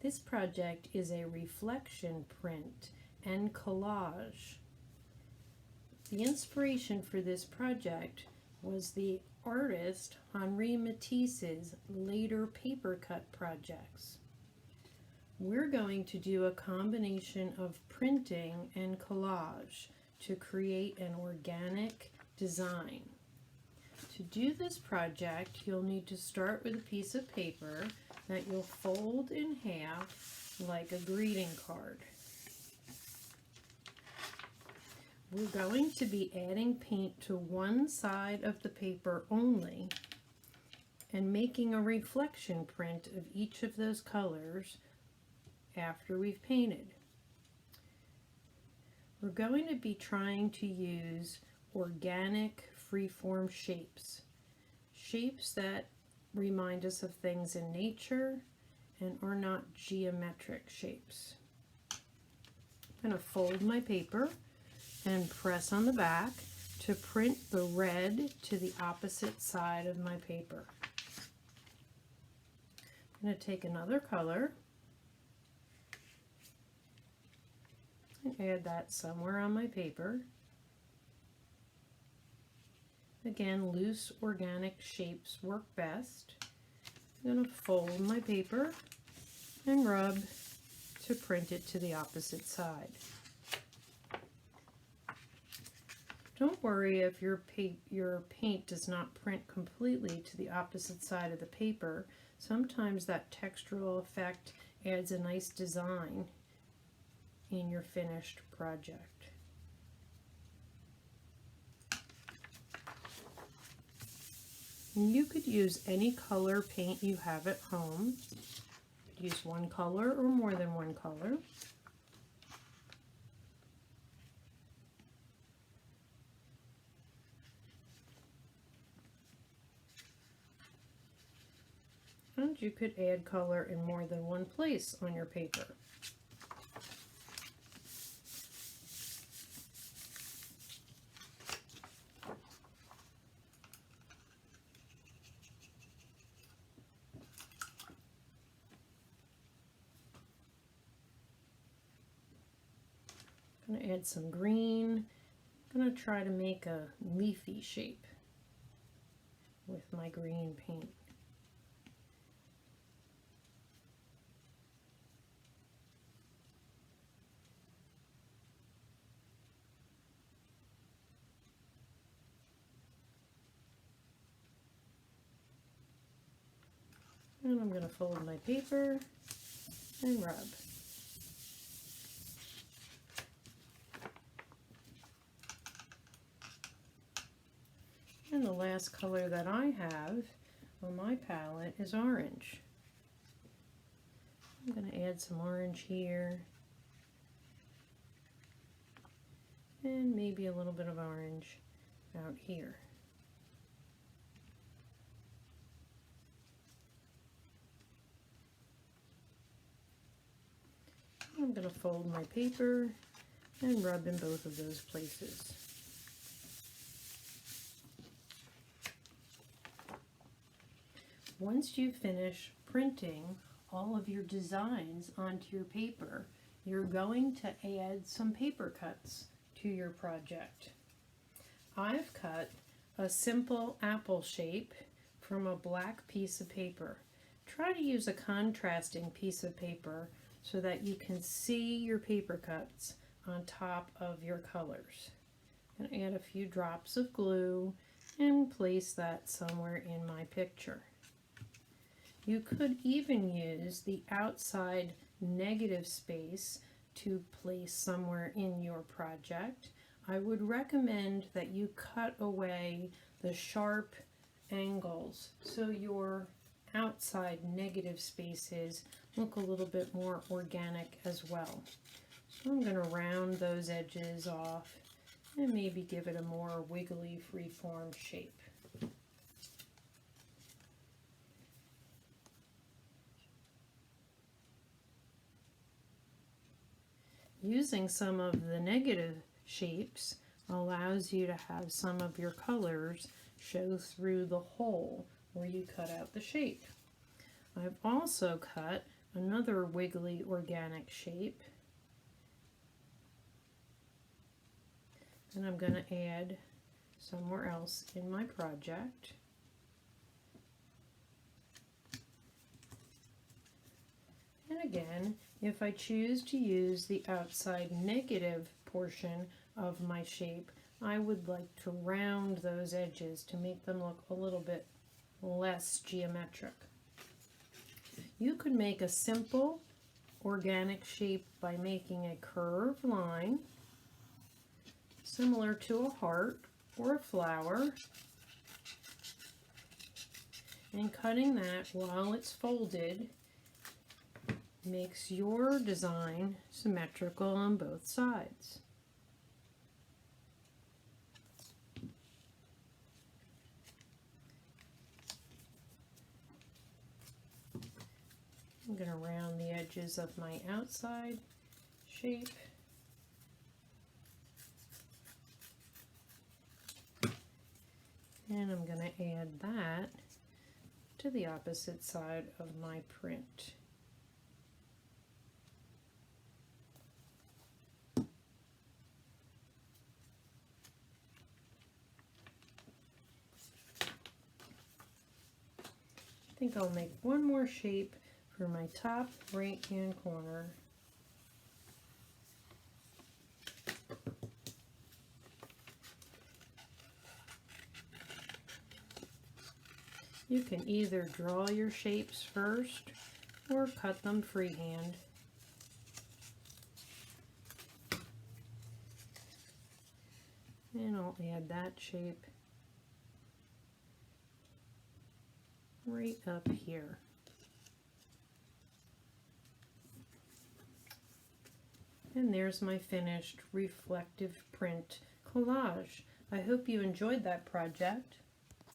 This project is a reflection print and collage. The inspiration for this project was the artist Henri Matisse's later paper cut projects. We're going to do a combination of printing and collage to create an organic design. To do this project, you'll need to start with a piece of paper that you'll fold in half like a greeting card. We're going to be adding paint to one side of the paper only and making a reflection print of each of those colors after we've painted. We're going to be trying to use organic freeform shapes. Shapes that remind us of things in nature and are not geometric shapes. I'm going to fold my paper and press on the back to print the red to the opposite side of my paper. I'm going to take another color and add that somewhere on my paper. Again, loose organic shapes work best. I'm going to fold my paper and rub to print it to the opposite side. Don't worry if your paint does not print completely to the opposite side of the paper. Sometimes that textural effect adds a nice design in your finished project. You could use any color paint you have at home. You could use one color or more than one color. And you could add color in more than one place on your paper. I'm going to add some green. I'm going to try to make a leafy shape with my green paint. And I'm going to fold my paper and rub. And the last color that I have on my palette is orange. I'm going to add some orange here and maybe a little bit of orange out here. I'm going to fold my paper and rub in both of those places. Once you finish printing all of your designs onto your paper, you're going to add some paper cuts to your project. I've cut a simple apple shape from a black piece of paper. Try to use a contrasting piece of paper so that you can see your paper cuts on top of your colors. I'm going to add a few drops of glue and place that somewhere in my picture. You could even use the outside negative space to place somewhere in your project. I would recommend that you cut away the sharp angles so your outside negative spaces look a little bit more organic as well. So I'm going to round those edges off and maybe give it a more wiggly freeform shape. Using some of the negative shapes allows you to have some of your colors show through the hole where you cut out the shape. I've also cut another wiggly organic shape. And I'm going to add somewhere else in my project. And again, if I choose to use the outside negative portion of my shape, I would like to round those edges to make them look a little bit less geometric. You could make a simple organic shape by making a curved line similar to a heart or a flower and cutting that while it's folded makes your design symmetrical on both sides. I'm going to round the edges of my outside shape. And I'm going to add that to the opposite side of my print. I think I'll make one more shape for my top right hand corner. You can either draw your shapes first or cut them freehand. And I'll add that shape right up here. And there's my finished reflective print collage. I hope you enjoyed that project.